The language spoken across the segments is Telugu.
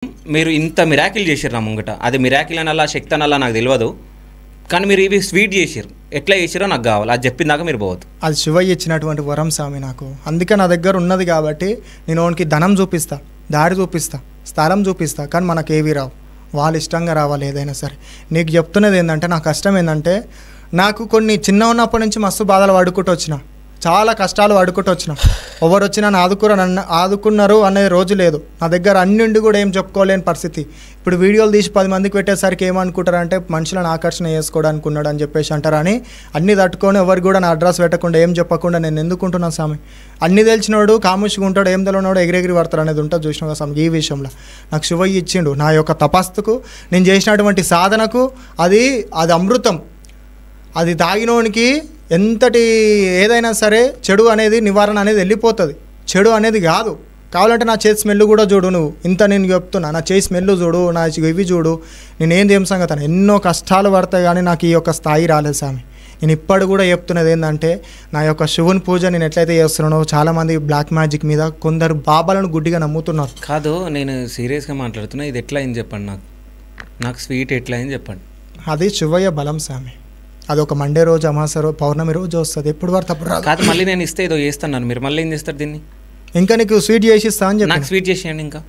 మీరు ఇంత మిరాకిల్ చేసిర్రు నా ముంగట. అది మిరాకిల్ అనాలా శక్తి అనాలా నాకు తెలియదు, కానీ మీరు ఇవి స్వీట్ చేసిర్రు. ఎట్లా చేసిరో నాకు కావాలి. అది చెప్పిందాక మీరు పోవద్దు. అది శివయ్య ఇచ్చినటువంటి వరం స్వామి నాకు. అందుకే నా దగ్గర ఉన్నది కాబట్టి నేను వానికి ధనం చూపిస్తా, దారి చూపిస్తా, స్థలం చూపిస్తా, కానీ మనకు ఏవి రావు. వాళ్ళు ఇష్టంగా రావాలి ఏదైనా సరే. నీకు చెప్తున్నది ఏంటంటే, నా కష్టం ఏంటంటే, నాకు కొన్ని చిన్న ఉన్నప్పటి నుంచి మస్తు బాధలు పడుకుంటూ వచ్చిన, చాలా కష్టాలు పడుకుంటూ వచ్చిన. ఎవరు వచ్చినా నన్ను ఆదుకున్నారు అనే రోజు లేదు. నా దగ్గర అన్నిండి కూడా ఏం చెప్పుకోలేని పరిస్థితి. ఇప్పుడు వీడియోలు తీసి 10 మందికి పెట్టేసరికి ఏమనుకుంటారంటే, మనుషులను ఆకర్షణ చేసుకోవడానికి ఉన్నాడు అని చెప్పేసి అంటారని అన్నీ తట్టుకొని ఎవరు కూడా నా అడ్రస్ పెట్టకుండా ఏం చెప్పకుండా నేను ఎందుకుంటున్నాను స్వామి. అన్నీ తెలిసినోడు కాముషిగా ఉంటాడు, ఏం తెలియనోడు ఎగిరెగిరి పడతారు అనేది ఉంటుంది చూసినా స్వామి. ఈ విషయంలో నాకు శివయ్య ఇచ్చిండు. నా యొక్క తపస్సుకు, నేను చేసినటువంటి సాధనకు అది అమృతం. అది తాగినోనికి ఎంతటి ఏదైనా సరే చెడు అనేది నివారణ అనేది వెళ్ళిపోతుంది. చెడు అనేది కాదు. కావాలంటే నా చేతి స్మెల్ కూడా చూడు. నువ్వు ఇంత నేను చెప్తున్నా, నా చేతి స్మెల్ చూడు, నా ఇవి చూడు. నేనేం ఏం సంగతి ఎన్నో కష్టాలు పడతాయి, కానీ నాకు ఈ యొక్క స్థాయి రాలేదు స్వామి. నేను ఇప్పటి కూడా చెప్తున్నది ఏంటంటే, నా యొక్క శివుని పూజ నేను ఎట్లయితే చేస్తున్నానో, చాలామంది బ్లాక్ మ్యాజిక్ మీద కొందరు బాబాలను గుడ్డిగా నమ్ముతున్నారు. కాదు, నేను సీరియస్గా మాట్లాడుతున్నా. ఇది ఎట్లా అయింది చెప్పండి. నాకు స్వీట్ ఎట్లా అయింది చెప్పండి. అది శివయ్య బలం స్వామి. అది ఒక మండే రోజు, అమాస రోజు, పౌర్ణమి రోజు వస్తుంది. ఎప్పుడు పడితే అప్పుడు రాదు. కాదు, మళ్ళీ నేను ఇస్తే ఏదో చేస్తాను. మీరు మళ్ళీ ఏం చేస్తారు దీన్ని? ఇంకా నీకు స్వీట్ చేసి ఇస్తా అని చెప్పి. నాకు స్వీట్ చేసేయండి. ఇంకా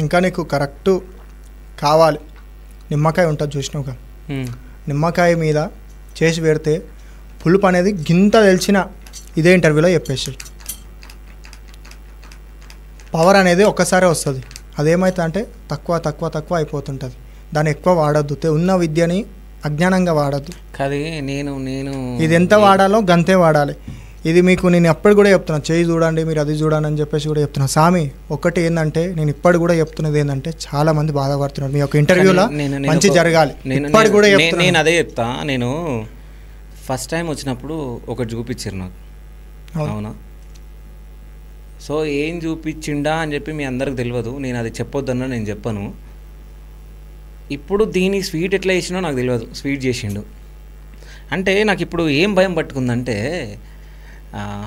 ఇంకా నీకు కరెక్ట్ కావాలి. నిమ్మకాయ ఉంటుంది చూసినావుగా, నిమ్మకాయ మీద చేసి పెడితే పులుపు అనేది గింత తెలిసిన ఇదే ఇంటర్వ్యూలో చెప్పేసి పవర్ అనేది ఒక్కసారే వస్తుంది. అదేమైతే అంటే తక్కువ తక్కువ తక్కువ అయిపోతుంటుంది. దాన్ని ఎక్కువ వాడద్దు. ఉన్న విద్యని అజ్ఞానంగా వాడద్దు. కాదు, నేను ఇది ఎంత వాడాలో గంతే వాడాలి. ఇది మీకు నేను ఎప్పుడు కూడా చెప్తున్నా, చేయి చూడండి, మీరు అది చూడండి అని చెప్పేసి కూడా చెప్తున్నా స్వామి. ఒకటి ఏంటంటే, నేను ఇప్పటి కూడా చెప్తున్నది ఏంటంటే, చాలా మంది బాధపడుతున్నారు. మీ యొక్క ఇంటర్వ్యూలో మంచి జరగాలి. ఇప్పటి కూడా నేను అదే చెప్తా. నేను ఫస్ట్ టైం వచ్చినప్పుడు ఒకటి చూపించారు నాకు, అవునా? సో ఏం చూపించిండా అని చెప్పి మీ అందరికి తెలియదు. నేను అది చెప్పొద్దన్నా నేను చెప్పను. ఇప్పుడు దీని స్వీట్ ఎట్లా చేసినో నాకు తెలియదు. స్వీట్ చేసిండు అంటే నాకు ఇప్పుడు ఏం భయం పట్టుకుందంటే,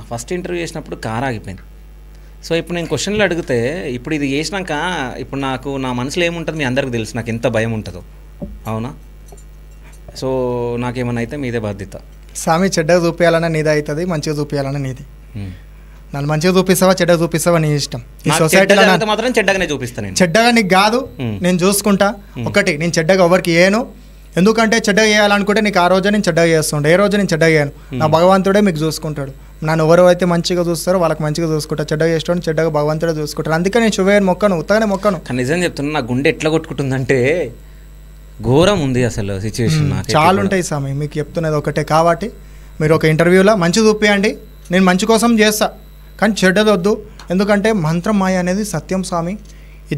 ఫస్ట్ ఇంటర్వ్యూ చేసినప్పుడు కార్ ఆగిపోయింది. సో ఇప్పుడు నేను క్వశ్చన్లు అడిగితే, ఇప్పుడు ఇది చేసినాక ఇప్పుడు నాకు నా మనసులో ఏముంటుంది మీ అందరికి తెలుసు, నాకు ఎంత భయం ఉంటుందో, అవునా? సో నాకేమన్నా అయితే మీదే బాధ్యత స్వామి. చెడ్డగా చూపించాలన్నా నీదే అవుతుంది, మంచిగా చూపించాలన్నా నీది. నన్ను మంచిగా చూపిస్తావా చెడ్డగా చూపిస్తావా నీ ఇష్టం. ఈ సొసైటీలో మాత్రం చెడ్డగానే చూపిస్తాను. చెడ్డగా నీకు కాదు, నేను చూసుకుంటా. ఒకటి, నేను చెడ్డగా ఎవరికి ఏను. ఎందుకంటే చెడ్డగా చేయాలనుకుంటే నీకు ఆ రోజు నేను చెడ్డగా చేస్తుంటా, ఏ రోజు నేను చెడ్డగా చేయను. నా భగవంతుడే మీకు చూసుకుంటాడు. నన్ను ఎవరు అయితే మంచిగా చూస్తారో వాళ్ళకి మంచిగా చూసుకుంటా. చెడ్డగా చేస్తాను, చెడ్డగా భగవంతుడే చూసుకుంటాడు. అందుకే నేను శివయ్యని మొక్కను, ఉత్తగానే మొక్కను. కానీ నిజం చెప్తున్నా, నా గుండె ఎట్లా కొట్టుకుంటుందంటే ఘోరం ఉంది అసలు సిచ్యువేషన్. చాలా ఉంటాయి స్వామి. మీకు చెప్తున్నది ఒకటే కాబట్టి మీరు ఒక ఇంటర్వ్యూలో మంచి చూపియండి. నేను మంచి కోసం చేస్తా, కానీ చెడ్డది వద్దు. ఎందుకంటే మంత్రం మాయ అనేది సత్యం స్వామి.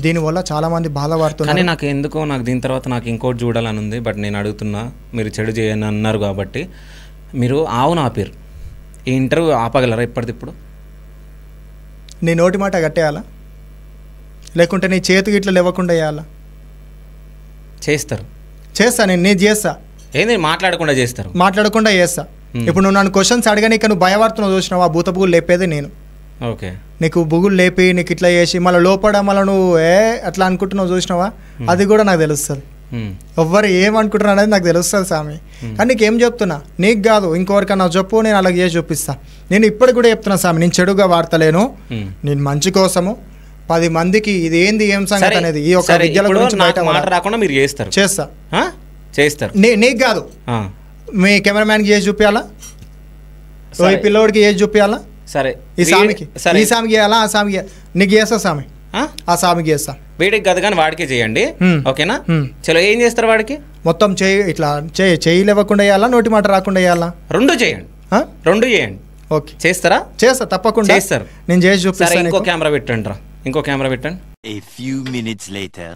దీనివల్ల చాలామంది బాధపడుతున్నారు. కానీ నాకు ఎందుకో నాకు దీని తర్వాత నాకు ఇంకోటి చూడాలని ఉంది. బట్ నేను అడుగుతున్నా, మీరు చెడు చేయని అన్నారు కాబట్టి మీరు ఆవును ఆపారు. ఈ ఇంటర్వ్యూ ఆపగలరా ఇప్పటికిప్పుడు? నీ నోటి మాట కట్టేయాలా, లేకుంటే నీ చేతికి ఇట్లా లేవకుండా వేయాలా? చేస్తా నేను చేస్తా. ఏంది మాట్లాడకుండా చేస్తారు? మాట్లాడకుండా చేస్తా. ఇప్పుడు నువ్వు నన్ను క్వశ్చన్స్ అడగనీక నువ్వు భయపడుతున్నావు చూసినావు, ఆ భూత బుగులు లేపేది నేను. ఓకే, నీకు బుగులు లేపి నీకు ఇట్లా చేసి మళ్ళీ లోపల మళ్ళీ నువ్వు అట్లా అనుకుంటున్నావు చూసినావా, అది కూడా నాకు తెలుస్తుంది. ఎవ్వరు ఏమనుకుంటున్నారు అనేది నాకు తెలుస్తుంది స్వామి. కానీ నీకేం చెప్తున్నా, నీకు కాదు ఇంకొకరికన్నా చెప్పు, నేను అలాగే చేసి చూపిస్తా. నేను ఇప్పటికి కూడా చెప్తున్నా స్వామి, నేను చెడుగా వాడతలేను, నేను మంచి కోసము 10 మందికి ఇది ఏంది ఏం సంగతి అనేది ఈ యొక్క విద్యల గురించి బయట రాకుండా మీరు చేస్తారు. చేస్తారు నీకు కాదు, మీ కెమెరామ్యాన్కి చేసి చూపించాలా, ఈ పిల్లోడికి చేసి చూపించాలా, సరే ఈ స్వామికి చేయాలా, ఆ స్వామికి నీకు చేస్తా స్వామి, ఆ స్వామికి చేస్తా. వీడికి కాదు కానీ వాడికే చేయండి, ఓకేనా? చలో, ఏం చేస్తారు వాడికి? మొత్తం చేయి ఇట్లా చేయి లేవకుండా వేయాలా, నోటి మాట రాకుండా వేయాలా? రెండు చేయండి, రెండు చేయండి. ఓకే, చేస్తారా? చేస్తా, తప్పకుండా చేస్తారు. నేను చేసి చూపిస్తాను. ఇంకో కెమెరా పెట్టండి రా, ఇంకో కెమెరా పెట్టండి.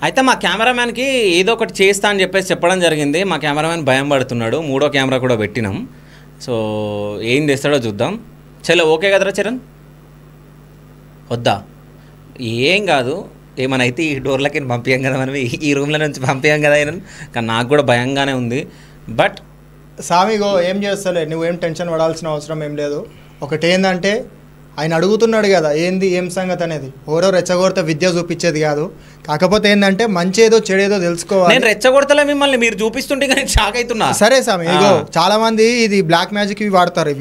అయితే మా కెమెరామ్యాన్ కి ఏదో ఒకటి చేస్తా అని చెప్పడం జరిగింది. మా కెమెరామ్యాన్ భయం పడుతున్నాడు. 3వ కెమెరా కూడా పెట్టినాం. సో ఏం చేస్తాడో చూద్దాం. చలో, ఓకే కదరా చరణ్? వద్దా? ఏం కాదు, ఏమైనా అయితే ఈ డోర్లకి పంపించాం కదా మనం, ఈ రూమ్ల నుంచి పంపించాం కదా అయినా. కానీ నాకు కూడా భయంగానే ఉంది. బట్ సామిగో ఏం చేస్తలే, నువ్వేం టెన్షన్ పడాల్సిన అవసరం ఏం లేదు. ఒకటి ఏంటంటే ఆయన అడుగుతున్నాడు కదా ఏంది ఏం సంగతి అనేది. ఓరో రెచ్చగొడితే విద్య చూపించేది కాదు. కాకపోతే ఏంటంటే మంచేదో చెడేదో తెలుసుకోవాలి. నేను రెచ్చగొడతలే మిమ్మల్ని, మీరు చూపిస్తుంటే కానీ షాక్ అవుతున్నా. సరే సామి, ఇగో చాలా మంది ఇది బ్లాక్ మ్యాజిక్ ఇవి వాడతారు.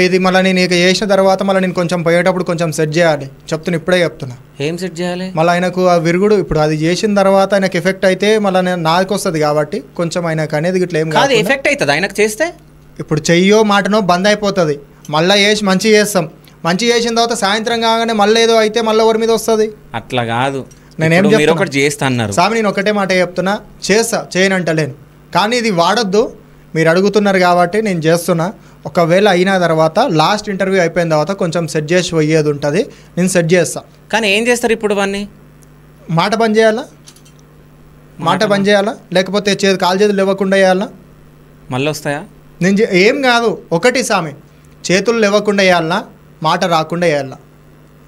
ఇది మళ్ళీ నేను ఇక చేసిన తర్వాత మళ్ళీ నేను కొంచెం పోయేటప్పుడు కొంచెం సెట్ చేయాలి. చెప్తున్నా, ఇప్పుడే చెప్తున్నా. ఏం సెట్ చేయాలి? మళ్ళీ ఆయనకు ఆ విరుగుడు ఇప్పుడు అది చేసిన తర్వాత ఆయనకు ఎఫెక్ట్ అయితే మళ్ళీ నాకు వస్తుంది కాబట్టి కొంచెం ఆయనకు అనేది ఇట్లా ఏం కాదు. ఎఫెక్ట్ అవుతుంది ఆయనకు చేస్తే? ఇప్పుడు చెయ్యో మాటనో బంద్ అయిపోతుంది. మళ్ళీ చేసి మంచి చేస్తాం. మంచి చేసిన తర్వాత సాయంత్రం కాగానే మళ్ళీ ఏదో అయితే మళ్ళీ ఎవరి మీద వస్తుంది. అట్లా కాదు, నేనేం ఒకటి చేస్తా అన్నారు స్వామి. నేను ఒకటే మాట చెప్తున్నా, చేస్తా, చేయనంటలేను. కానీ ఇది వాడొద్దు, మీరు అడుగుతున్నారు కాబట్టి నేను చేస్తున్నా. ఒకవేళ అయిన తర్వాత లాస్ట్ ఇంటర్వ్యూ అయిపోయిన తర్వాత కొంచెం సెట్ చేసి పోయేది ఉంటుంది, నేను సెట్ చేస్తా. కానీ ఏం చేస్తారు ఇప్పుడు? వాడిని మాట బంద్ చేయాలా, మాట బంద్ చేయాలా, లేకపోతే కాలు చేతులు ఇవ్వకుండా వేయాలా? మళ్ళీ వస్తాయా? నేను ఏం కాదు, ఒకటి స్వామి, చేతులు ఇవ్వకుండా వేయాలా, మాట రాకుండా వేయాలా,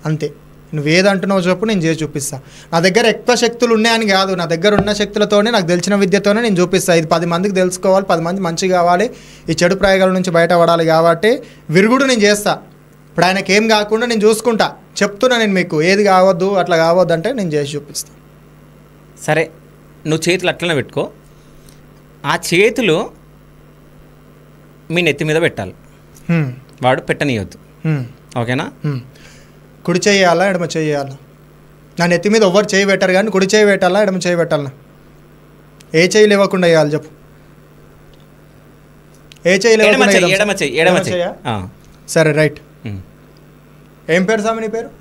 అంతే. నువ్వు ఏదంటున్నావు చెప్పు, నేను చేసి చూపిస్తా. నా దగ్గర ఎక్కువ శక్తులు ఉన్నాయని కాదు, నా దగ్గర ఉన్న శక్తులతోనే, నాకు తెలిసిన విద్యతోనే నేను చూపిస్తాను. ఇది 10 మందికి తెలుసుకోవాలి, 10 మంది మంచి కావాలి, ఈ చెడు ప్రయోగాల నుంచి బయటపడాలి కాబట్టి విరుగుడు నేను చేస్తా. ఇప్పుడు ఆయనకి ఏం కాకుండా నేను చూసుకుంటా. చెప్తున్నా నేను మీకు, ఏది కావద్దు అట్లా కావద్దు అంటే నేను చేసి చూపిస్తా. సరే, నువ్వు చేతులు అట్లనే పెట్టుకో. ఆ చేతులు మీ నెత్తి మీద పెట్టాలి, వాడు పెట్టనీయొద్దు, ఓకేనా? కుడి చేయాలా, ఎడమ చేయాలా? నా నెత్తి మీద ఎవరు చేయి పెట్టారు కానీ కుడి చేయి పెట్టాలా, ఎడమ చేయి పెట్టాలా? ఏ చేయి లేవకుండా వేయాలి చెప్పు? ఏ చేయి లేవకుండా? సరే, రైట్. ఏం పేరు స్వామి నీ పేరు?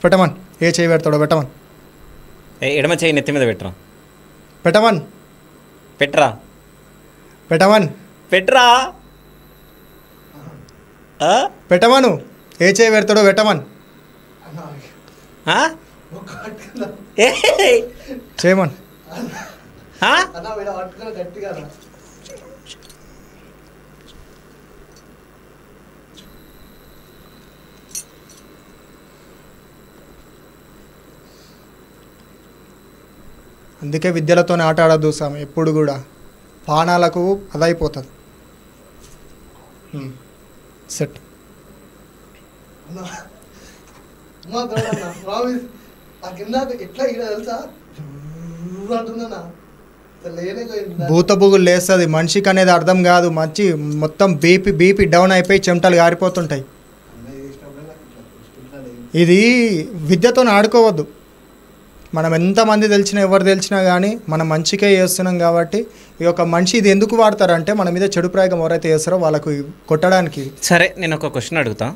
పెట్టమన్, ఏ చేయి పెడతాడో పెట్టమన్. ఎడమ చేయి నెత్తి మీద పెట్టరా. పెట్టమన్, పెట్టరా, పెట్టమన్, పెట్టరా, పెట్టమను. ఏ చేయి పెడతాడో పెట్టమన్. చేయమన్. అందుకే విద్యలతోనే ఆట ఆడద్దు స్వామి. ఎప్పుడు కూడా పానాలకు అదైపోతుంది. సెట్ అమ్మా తోడన్నా ప్రామిస్ ఆ కింద ఎట్లా ఇక్కడ తెలుసా అంటున్నా లేనే భూతబుగులు లేస్తుంది మనిషికి అనేది అర్థం కాదు. మంచి మొత్తం బీపీ డౌన్ అయిపోయి చెమటలు గారిపోతుంటాయి. ఇది విద్యతో ఆడుకోవద్దు. మనం ఎంతమంది తెలిసినా ఎవరు తెలిసినా కానీ మనం మంచికే చేస్తున్నాం కాబట్టి ఈ యొక్క మనిషి ఇది ఎందుకు వాడతారంటే మన మీద చెడు ప్రయోగం ఎవరైతే చేస్తారో వాళ్ళకు కొట్టడానికి. సరే నేను ఒక క్వశ్చన్ అడుగుతా.